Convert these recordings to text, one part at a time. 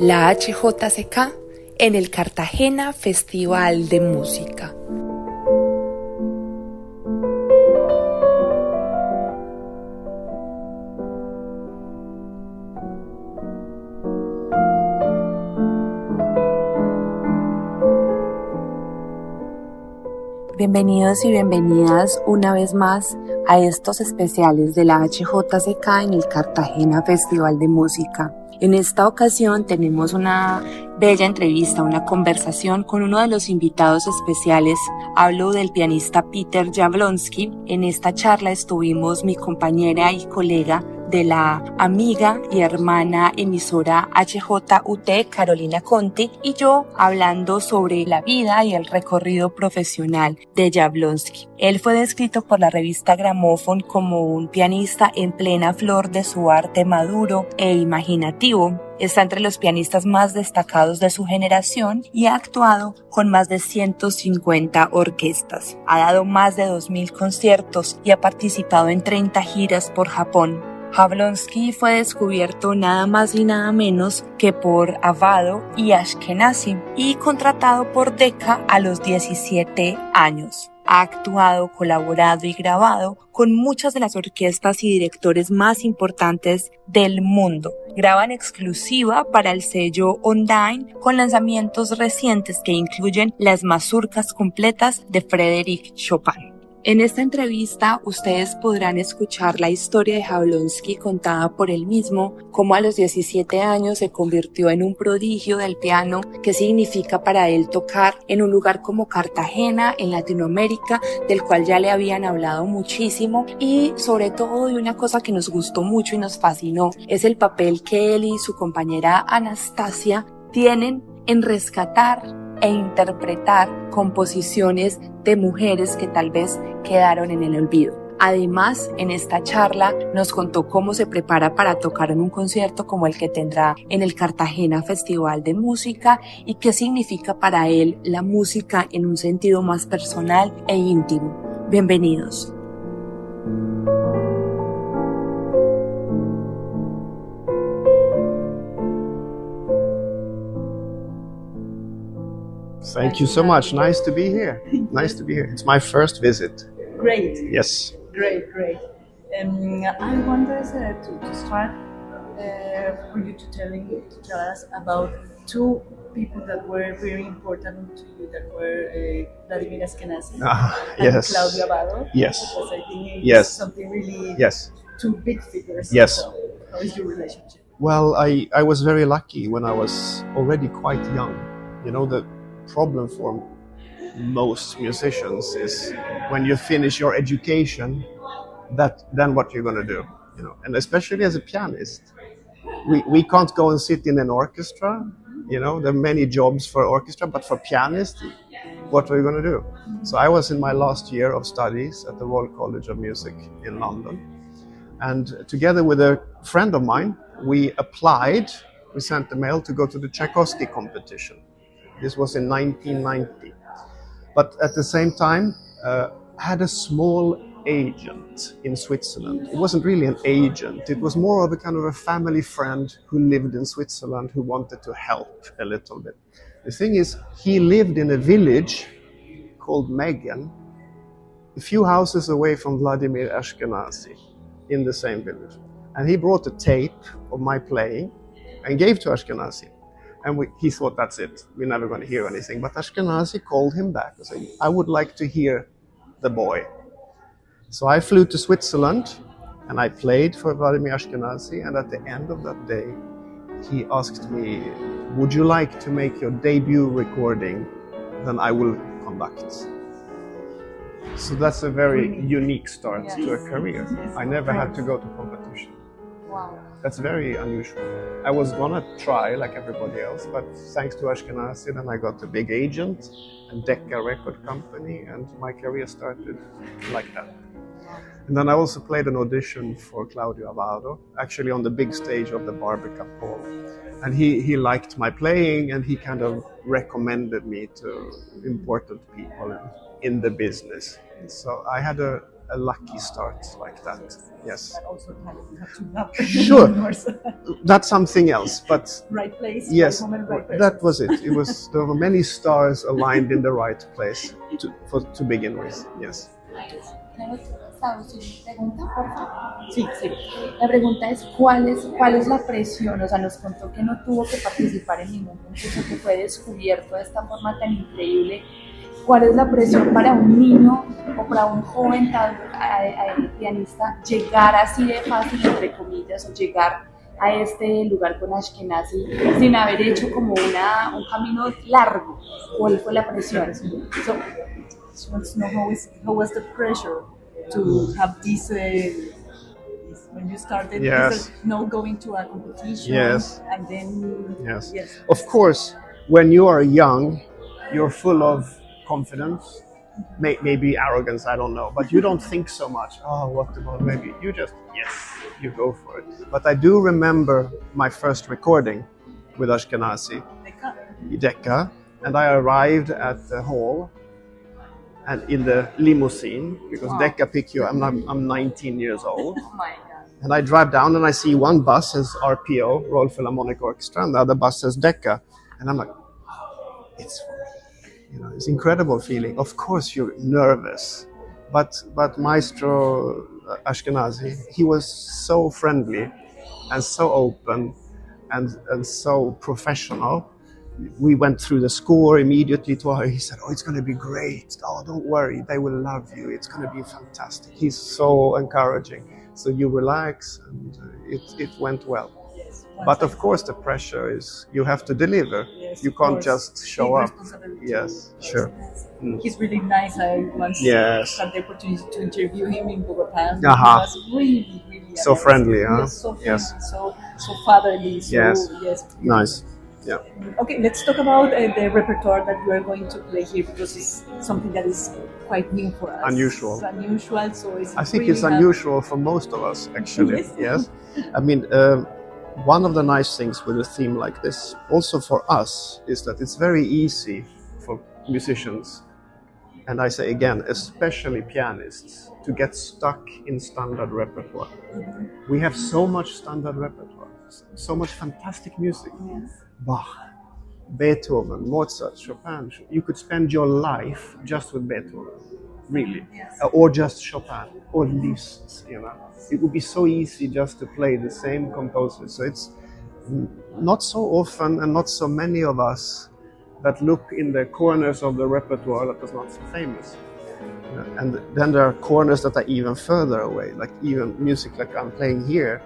la HJCK en el Cartagena Festival de Música. Bienvenidos y bienvenidas una vez más a estos especiales de la HJCK en el Cartagena Festival de Música. En esta ocasión tenemos una bella entrevista, una conversación con uno de los invitados especiales. Hablo del pianista Peter Jablonski. En esta charla estuvimos mi compañera y colega de la amiga y hermana emisora HJUT, Carolina Conti, y yo hablando sobre la vida y el recorrido profesional de Jablonski. Él fue descrito por la revista Gramophone como un pianista en plena flor de su arte maduro e imaginativo. Está entre los pianistas más destacados de su generación y ha actuado con más de 150 orquestas. Ha dado más de 2.000 conciertos y ha participado en 30 giras por Japón. Jablonski fue descubierto nada más y nada menos que por Abbado y Ashkenazi y contratado por Decca a los 17 años. Ha actuado, colaborado y grabado con muchas de las orquestas y directores más importantes del mundo. Graba en exclusiva para el sello Ondine con lanzamientos recientes que incluyen las mazurcas completas de Frédéric Chopin. En esta entrevista ustedes podrán escuchar la historia de Jablonski contada por él mismo, cómo a los 17 años se convirtió en un prodigio del piano, qué significa para él tocar en un lugar como Cartagena, en Latinoamérica, del cual ya le habían hablado muchísimo, y sobre todo de una cosa que nos gustó mucho y nos fascinó, es el papel que él y su compañera Anastasia tienen en rescatar e interpretar composiciones de mujeres que tal vez quedaron en el olvido. Además, en esta charla nos contó cómo se prepara para tocar en un concierto como el que tendrá en el Cartagena Festival de Música y qué significa para él la música en un sentido más personal e íntimo. Bienvenidos. Thank you so much. Nice to be here. Nice to be here. It's my first visit. Great. Yes. Great. I wanted to start for you to tell us about two people that were very important to you, that were Vladimir Ashkenazi and Yes. Claudio Abbado. Yes. Because I think it's Yes. something really Two big figures. Yes. So how is your relationship? Well, I was very lucky when I was already quite young. You know, the problem for most musicians is when you finish your education, then what you're going to do, you know. And especially as a pianist, we can't go and sit in an orchestra, you know. There are many jobs for orchestra, but for pianists, what are you going to do? So I was in my last year of studies at the Royal College of Music in London, and together with a friend of mine, we sent the mail to go to the Tchaikovsky competition. This was in 1990. But at the same time, had a small agent in Switzerland. It wasn't really an agent. It was more of a kind of a family friend who lived in Switzerland who wanted to help a little bit. The thing is, he lived in a village called Meggen, a few houses away from Vladimir Ashkenazi, in the same village. And he brought a tape of my playing and gave to Ashkenazi. And he thought, that's it, we're never going to hear anything. But Ashkenazi called him back and said, I would like to hear the boy. So I flew to Switzerland and I played for Vladimir Ashkenazi. And at the end of that day, he asked me, would you like to make your debut recording? Then I will conduct. So that's a very unique start to a career. I never had to go to competition. Wow. That's very unusual. I was gonna try like everybody else, but thanks to Ashkenazi, then I got a big agent and Decca record company, and my career started like that. And then I also played an audition for Claudio Abbado, actually on the big stage of the Barbican Hall. And he liked my playing, and he kind of recommended me to important people in the business. So I had a a lucky start like that. Yes. But also you have to love. Sure. That's something else, but right place, yes, right moment, right person. that was it. There were many stars aligned in the right place to begin with. Yes. Sí, sí. La pregunta es ¿cuál es la presión? O sea, nos contó que no tuvo que participar en ningún concurso, que fue descubierto de esta forma tan increíble. ¿Cuál es la presión para un niño o para un joven pianista llegar así de fácil, entre comillas, o llegar a este lugar con Ashkenazi sin haber hecho como un camino largo? ¿Cuál fue la presión? So, she wants to know how was the pressure to have this when you started, yes. Going to a competition, yes. and then yes. Of course, when you are young, you're full of confidence, maybe arrogance, I don't know, but you don't think so much. Oh, what about maybe? You just, yes, you go for it. But I do remember my first recording with Ashkenazi, Decca, and I arrived at the hall and in the limousine, because Decca pick you, I'm 19 years old. Oh my God. And I drive down and I see one bus says RPO, Royal Philharmonic Orchestra, and the other bus says Decca. And I'm like, oh, it's for me. It's an incredible feeling. Of course you're nervous, but Maestro Ashkenazi, he was so friendly and so open and so professional. We went through the score immediately to her. He said, oh, it's going to be great. Oh, don't worry. They will love you. It's going to be fantastic. He's so encouraging. So you relax, and it went well. Yes, but of course, the pressure is you have to deliver. Yes, you can't just show up. Yes, sure. He's really nice. I once had the opportunity to interview him in Bogota. He was really, really so friendly, huh? Yes, so friendly, so fatherly. So, yes. Nice. Yeah. Okay, let's talk about the repertoire that you are going to play here, because it's something that is quite new for us. Unusual. It's unusual, so it's. I think it's unusual for most of us, actually. Yes. I mean, one of the nice things with a theme like this, also for us, is that it's very easy for musicians, and I say again, especially pianists, to get stuck in standard repertoire. Mm-hmm. We have so much standard repertoire, so much fantastic music. Yes. Bach, Beethoven, Mozart, Chopin. You could spend your life just with Beethoven, really, or just Chopin, or Liszt. It would be so easy just to play the same composers. So it's not so often, and not so many of us that look in the corners of the repertoire that is not so famous. And then there are corners that are even further away, like even music like I'm playing here,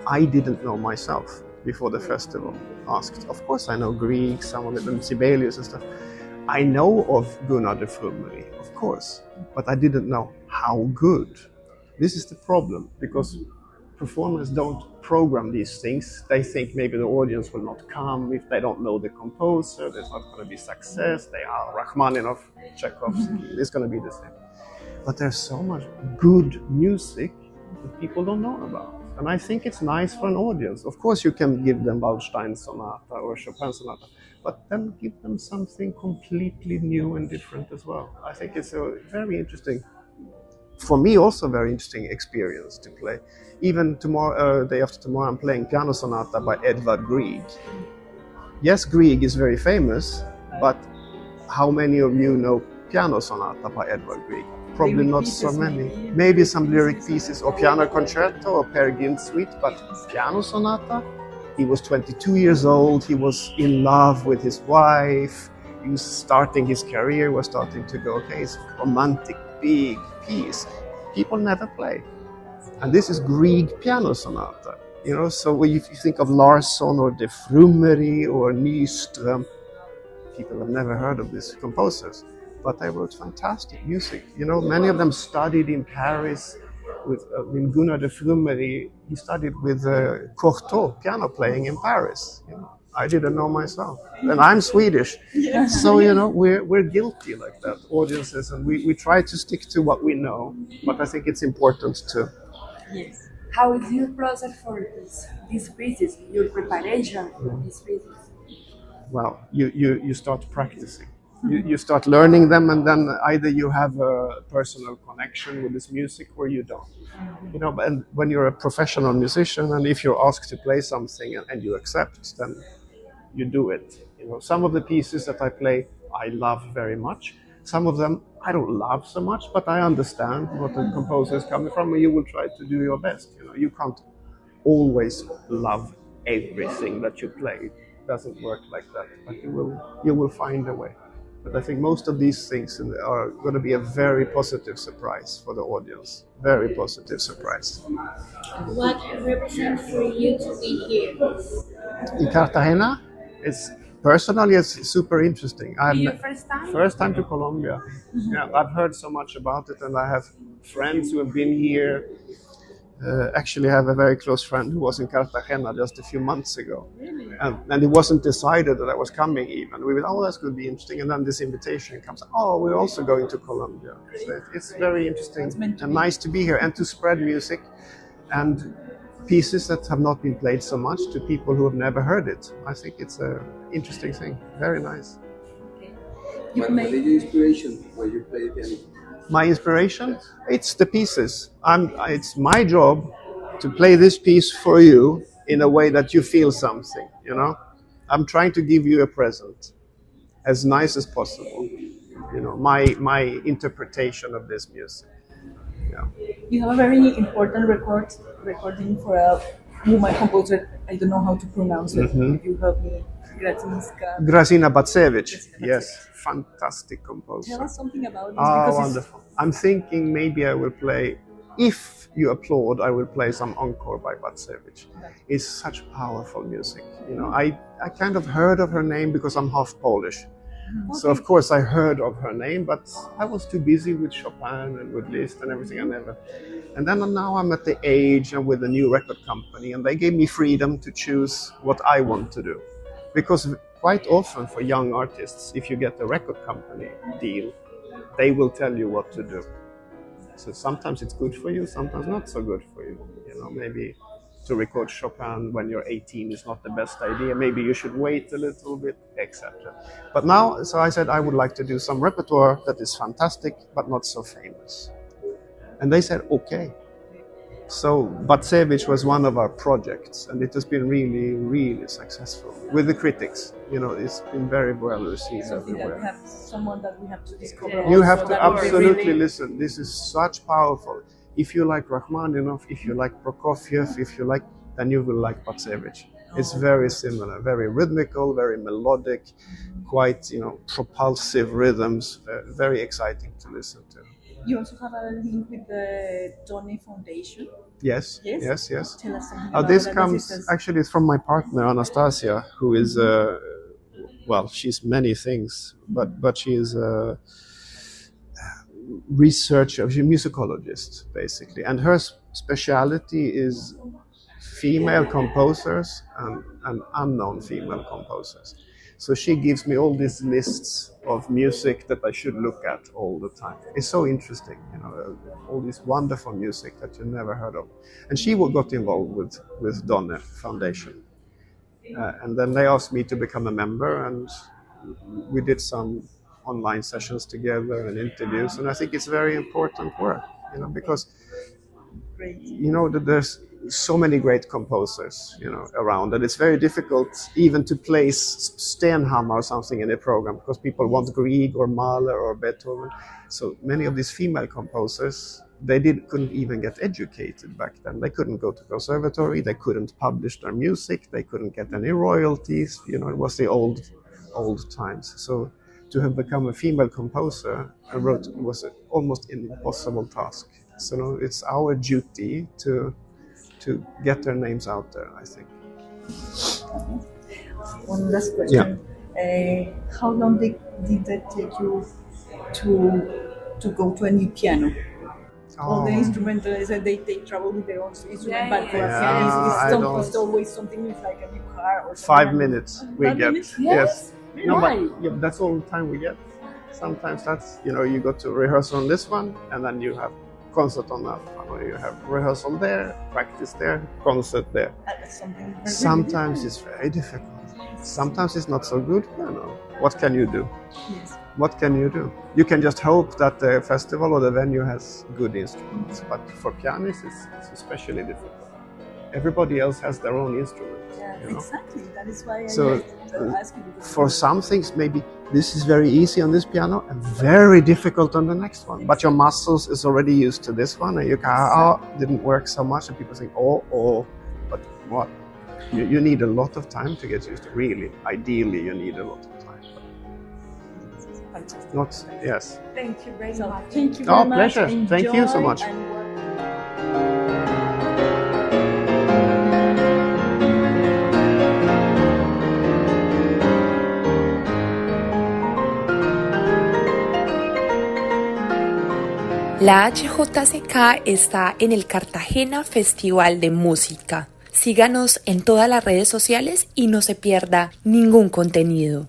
I didn't know myself before the festival. Asked. Of course I know Grieg, some of them, Sibelius and stuff. I know of Gunnar de Frumery, of course, but I didn't know how good. This is the problem, because performers don't program these things. They think maybe the audience will not come if they don't know the composer, there's not going to be success, they are Rachmaninoff, Tchaikovsky, it's going to be the same. But there's so much good music that people don't know about. And I think it's nice for an audience. Of course, you can give them Waldstein Sonata or Chopin Sonata, but then give them something completely new and different as well. I think it's a very interesting, for me also very interesting experience to play. Even tomorrow, day after tomorrow, I'm playing Piano Sonata by Edvard Grieg. Yes, Grieg is very famous, but how many of you know Piano Sonata by Edvard Grieg? Probably not so many. Maybe some lyric pieces or piano concerto or Peer Gynt suite, but Piano Sonata, he was 22 years old, he was in love with his wife, he was starting his career, was starting to go, okay, it's a romantic, big piece. People never play. And this is Grieg Piano Sonata. So when you think of Larsson or de Frumery or Nyström, people have never heard of these composers. But they wrote fantastic music. Many of them studied in Paris with Gunnar de Frumery. He studied with Cortot, piano playing in Paris. I didn't know myself. And I'm Swedish. Yeah. So, we're guilty like that, audiences, and we try to stick to what we know. But I think it's important to... Yes. How is your process for these pieces, your preparation for these pieces? Well, you start practicing. You start learning them, and then either you have a personal connection with this music or you don't. You know, and when you're a professional musician, and if you're asked to play something and you accept, then you do it. You know, some of the pieces that I play, I love very much. Some of them I don't love so much, but I understand what the composer is coming from, and you will try to do your best. You know, you can't always love everything that you play. It doesn't work like that, but you will find a way. But I think most of these things are going to be a very positive surprise for the audience. Very positive surprise. What represents for you to be here? In Cartagena, it's super interesting. Your first time? First time to Colombia. Yeah, I've heard so much about it, and I have friends who have been here. Actually, I have a very close friend who was in Cartagena just a few months ago. Really? And it wasn't decided that I was coming even. We went, oh, that's going to be interesting. And then this invitation comes, oh, we're also going to Colombia. So it's very interesting and nice to be here and to spread music and pieces that have not been played so much to people who have never heard it. I think it's an interesting thing. Very nice. What is your inspiration when you play piano? My inspiration? It's the pieces. It's my job to play this piece for you in a way that you feel something, you know? I'm trying to give you a present as nice as possible, you know, my interpretation of this music. Yeah. You have a very important recording for a woman composer. I don't know how to pronounce it. You help me. Grażyna Bacewicz. Yes, fantastic composer. Tell us something about this. Oh, wonderful. I'm thinking maybe I will play, if you applaud, I will play some encore by Bacewicz. It's such powerful music. You know, I kind of heard of her name because I'm half Polish. Okay. So of course I heard of her name, but I was too busy with Chopin and with Liszt and everything. And then now I'm at the age and with a new record company, and they gave me freedom to choose what I want to do. Because quite often for young artists, if you get a record company deal, they will tell you what to do. So sometimes it's good for you, sometimes not so good for you. You know, maybe to record Chopin when you're 18 is not the best idea. Maybe you should wait a little bit, etc. But now, so I said I would like to do some repertoire that is fantastic, but not so famous. And they said, okay. So Bacewicz was one of our projects, and it has been really, really successful with the critics. You know, it's been very well received everywhere. That we have someone that we have to discover. You have to absolutely listen. This is such powerful. If you like Rachmaninoff, if you like Prokofiev, then you will like Bacewicz. It's very similar, very rhythmical, very melodic, quite, you know, propulsive rhythms, very exciting to listen to. You also have a link with the Tony Foundation. Yes. Tell us something about this that. comes, actually it's from my partner, Anastasia, who is, well, she's many things, but she is a researcher, she's a musicologist, basically. And her speciality is female composers and unknown female composers. So she gives me all these lists of music that I should look at all the time. It's so interesting, you know, all this wonderful music that you never heard of. And she got involved with Donne Foundation. And then they asked me to become a member, and we did some online sessions together and interviews. And I think it's very important work, you know, because, you know, there's so many great composers, you know, around, and it's very difficult even to place Stenhammar or something in a program because people want Grieg or Mahler or Beethoven. So many of these female composers, they couldn't even get educated back then. They couldn't go to conservatory, they couldn't publish their music, they couldn't get any royalties. You know, it was the old times. So to have become a female composer was almost an impossible task. So it's our duty to get their names out there, I think. One last question. Yeah. How long did that take you to go to a new piano? All the instrumentalists, they travel with their own instrument, but for a piano, it's always something with like a new car or something. 5 minutes we get. Minutes? Yes. Really? No, but that's all the time we get. Sometimes that's, you know, you go to rehearsal on this one, and then you have concert on that one, or you have rehearsal there, practice there, concert there. Sometimes it's very difficult. Sometimes it's not so good. You know, what can you do? Yes. what can you do? You can just hope that the festival or the venue has good instruments. But for pianists, it's especially difficult. Everybody else has their own instrument. Yeah, you know? exactly. That is why So, I ask you. For some things, maybe this is very easy on this piano and very difficult on the next one. But your muscles is already used to this one, and you can, didn't work so much, and people think, but what? You need a lot of time to get used to. Really, ideally, you need a lot of time. Fantastic. Not yes. Thank you very much. Thank you very much. Pleasure. Thank you so much. La HJCK está en el Cartagena Festival de Música. Síganos en todas las redes sociales y no se pierda ningún contenido.